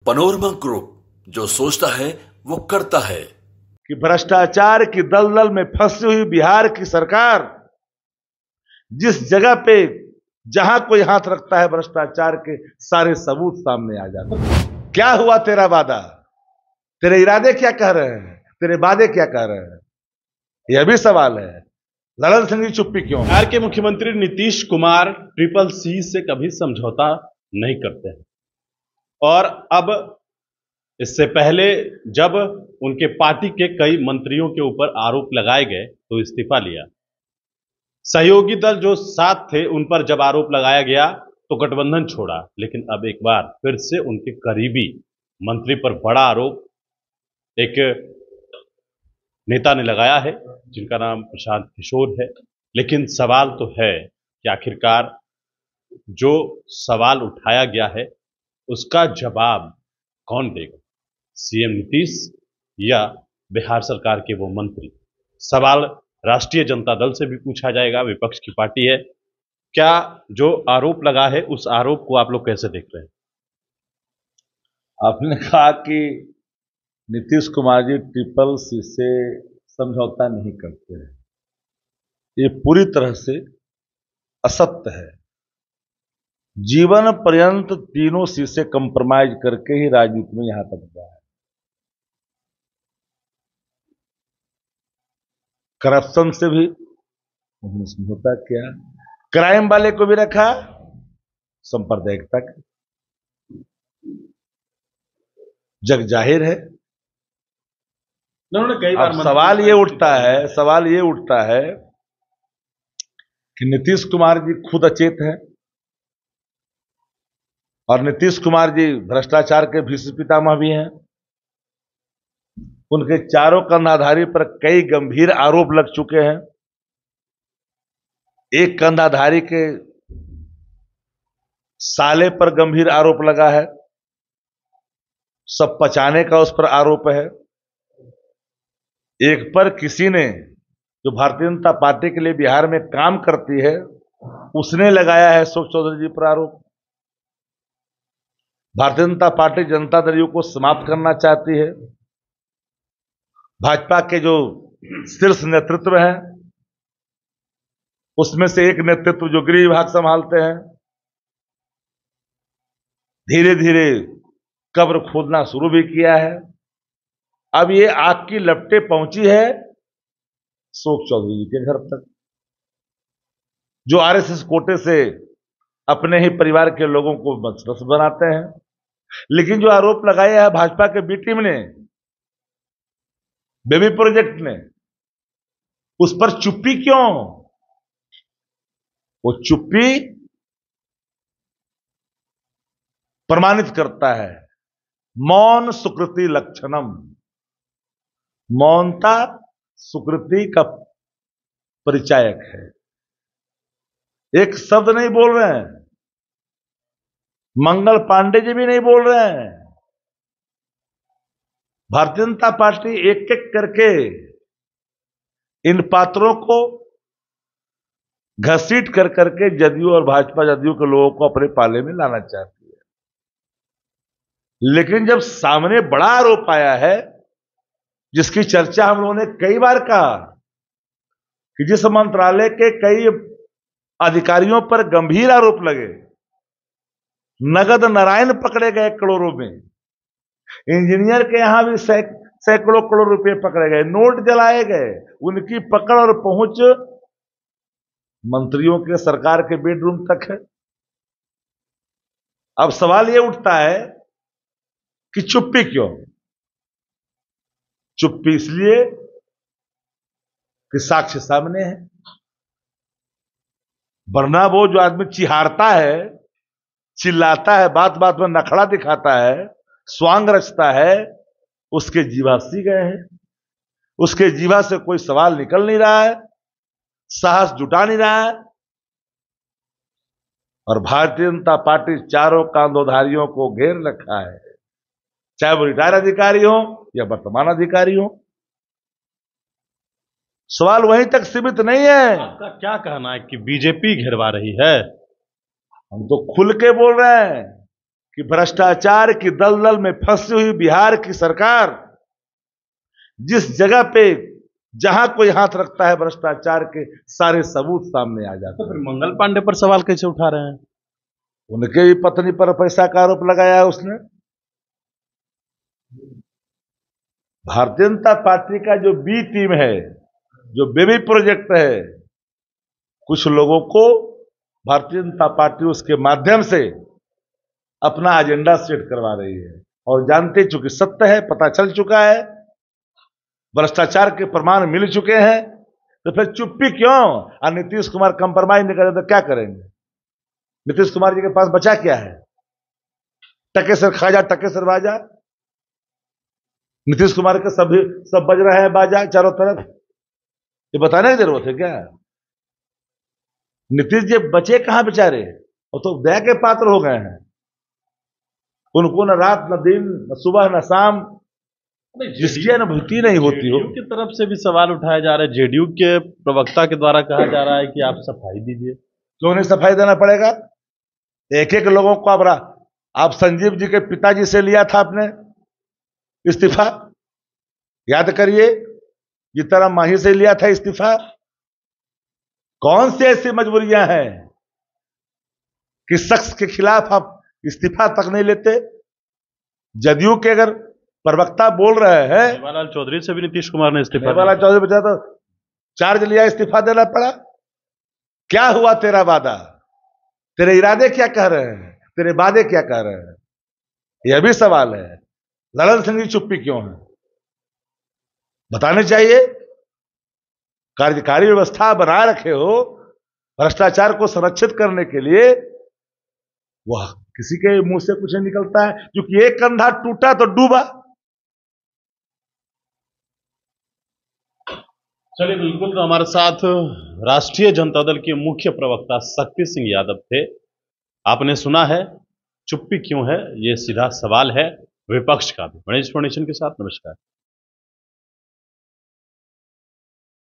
Panorama group, जो सोचता है वो करता है। कि भ्रष्टाचार की दलदल में फंसी हुई बिहार की सरकार जिस जगह पे जहां कोई हाथ रखता है भ्रष्टाचार के सारे सबूत सामने आ जाते हैं। क्या हुआ तेरा वादा? तेरे इरादे क्या कह रहे हैं? तेरे वादे क्या कह रहे हैं? यह भी सवाल है। ललन सिंह जी चुप्पी क्यों? बिहार के मुख्यमंत्री नीतीश कुमार ट्रिपल सी से कभी समझौता नहीं करते हैं और अब इससे पहले जब उनके पार्टी के कई मंत्रियों के ऊपर आरोप लगाए गए तो इस्तीफा लिया। सहयोगी दल जो साथ थे उन पर जब आरोप लगाया गया तो गठबंधन छोड़ा, लेकिन अब एक बार फिर से उनके करीबी मंत्री पर बड़ा आरोप एक नेता ने लगाया है जिनका नाम प्रशांत किशोर है। लेकिन सवाल तो है कि आखिरकार जो सवाल उठाया गया है उसका जवाब कौन देगा, सीएम नीतीश या बिहार सरकार के वो मंत्री? सवाल राष्ट्रीय जनता दल से भी पूछा जाएगा, विपक्ष की पार्टी है। क्या जो आरोप लगा है उस आरोप को आप लोग कैसे देख रहे हैं? आपने कहा कि नीतीश कुमार जी ट्रिपल सी से समझौता नहीं करते हैं, ये पूरी तरह से असत्य है। जीवन पर्यंत तीनों सी से कंप्रोमाइज करके ही राजनीति में यहां तक गया है। करप्शन से भी उन्होंने समझौता किया, क्राइम वाले को भी रखा, सांप्रदायिकता का जग जाहिर है। कई बार सवाल ये उठता है कि नीतीश कुमार जी खुद अचेत हैं और नीतीश कुमार जी भ्रष्टाचार के भीष्म पितामह भी हैं। उनके चारों कंधाधारी पर कई गंभीर आरोप लग चुके हैं। एक कंधाधारी के साले पर गंभीर आरोप लगा है, सब पचाने का उस पर आरोप है। एक पर किसी ने जो भारतीय जनता पार्टी के लिए बिहार में काम करती है उसने लगाया है अशोक चौधरी जी पर आरोप। भारतीय जनता पार्टी जनता दल को समाप्त करना चाहती है। भाजपा के जो शीर्ष नेतृत्व है उसमें से एक नेतृत्व जो गृह विभाग संभालते हैं, धीरे धीरे कब्र खोदना शुरू भी किया है। अब ये आग की लपटें पहुंची है अशोक चौधरी जी के घर तक, जो आरएसएस कोटे से अपने ही परिवार के लोगों को बदमाश बनाते हैं। लेकिन जो आरोप लगाया है भाजपा के बी टीम ने, बेबी प्रोजेक्ट ने, उस पर चुप्पी क्यों? वो चुप्पी प्रमाणित करता है मौन सुकृति लक्षणम। मौनता सुकृति का परिचायक है। एक शब्द नहीं बोल रहे हैं, मंगल पांडे जी भी नहीं बोल रहे हैं। भारतीय जनता पार्टी एक एक करके इन पात्रों को घसीट कर करके जदयू और भाजपा जदयू के लोगों को अपने पाले में लाना चाहती है। लेकिन जब सामने बड़ा आरोप आया है जिसकी चर्चा हम लोगों ने कई बार कहा कि जिस मंत्रालय के कई अधिकारियों पर गंभीर आरोप लगे, नगद नारायण पकड़े गए करोड़ों में, इंजीनियर के यहां भी सैकड़ों करोड़ रुपए पकड़े गए, नोट जलाए गए, उनकी पकड़ और पहुंच मंत्रियों के सरकार के बेडरूम तक है। अब सवाल यह उठता है कि चुप्पी क्यों? चुप्पी इसलिए कि साक्ष्य सामने है। वरना वो जो आदमी चिहारता है, चिल्लाता है, बात बात में नखड़ा दिखाता है, स्वांग रचता है, उसके जीवा सी गए हैं। उसके जीवा से कोई सवाल निकल नहीं रहा है, साहस जुटा नहीं रहा है। और भारतीय जनता पार्टी चारों कांधोधारियों को घेर रखा है, चाहे वो रिटायर्ड अधिकारी हो या वर्तमान अधिकारी हो। सवाल वहीं तक सीमित नहीं है। आपका क्या कहना है कि बीजेपी घेरवा रही है? हम तो खुल के बोल रहे हैं कि भ्रष्टाचार की दलदल में फंसी हुई बिहार की सरकार जिस जगह पे जहां कोई हाथ रखता है भ्रष्टाचार के सारे सबूत सामने आ जाते तो हैं। फिर मंगल पांडे पर सवाल कैसे उठा रहे हैं? उनके भी पत्नी पर पैसा का आरोप लगाया है उसने। भारतीय जनता पार्टी का जो बी टीम है, जो बेबी प्रोजेक्ट है, कुछ लोगों को भारतीय जनता पार्टी उसके माध्यम से अपना एजेंडा सेट करवा रही है और जानते चूंकि सत्य है, पता चल चुका है, भ्रष्टाचार के प्रमाण मिल चुके हैं, तो फिर चुप्पी क्यों? और नीतीश कुमार कंप्रोमाइज नहीं करे तो क्या करेंगे? नीतीश कुमार जी के पास बचा क्या है? टके सर खाजा, टके सर बाजा। नीतीश कुमार के सब बज रहे हैं बाजा चारों तरफ। ये बताने की जरूरत है क्या? नीतीश जी बचे कहां बेचारे? वो तो दया के पात्र हो गए हैं। उनको न रात न दिन न सुबह न शाम जिसकी अनुभूति नहीं होती हो। जेडीयू की तरफ से भी सवाल उठाया जा रहा है, जेडीयू के प्रवक्ता के द्वारा कहा जा रहा है कि आप सफाई दीजिए। क्यों नहीं सफाई देना पड़ेगा? एक एक लोगों को आप संजीव जी के पिताजी से लिया था आपने इस्तीफा, याद करिए। जीतनराम मांझी से लिया था इस्तीफा। कौन सी ऐसी मजबूरियां हैं कि शख्स के खिलाफ आप इस्तीफा तक नहीं लेते? जदयू के अगर प्रवक्ता बोल रहे हैं, मेवालाल चौधरी से भी नीतीश कुमार ने इस्तीफा मेवालाल चौधरी बचा तो चार्ज लिया, इस्तीफा देना पड़ा। क्या हुआ तेरा वादा? तेरे इरादे क्या कह रहे हैं? तेरे वादे क्या कह रहे हैं? यह भी सवाल है। ललन सिंह की चुप्पी क्यों है? बताने चाहिए। कार्यकारी व्यवस्था बनाए रखे हो, भ्रष्टाचार को संरक्षित करने के लिए, वह किसी के मुंह से कुछ नहीं निकलता है, क्योंकि एक कंधा टूटा तो डूबा। चलिए, बिल्कुल। तो हमारे साथ राष्ट्रीय जनता दल के मुख्य प्रवक्ता शक्ति सिंह यादव थे। आपने सुना है चुप्पी क्यों है, ये सीधा सवाल है विपक्ष का भी। गणेश फाउंडेशन के साथ नमस्कार।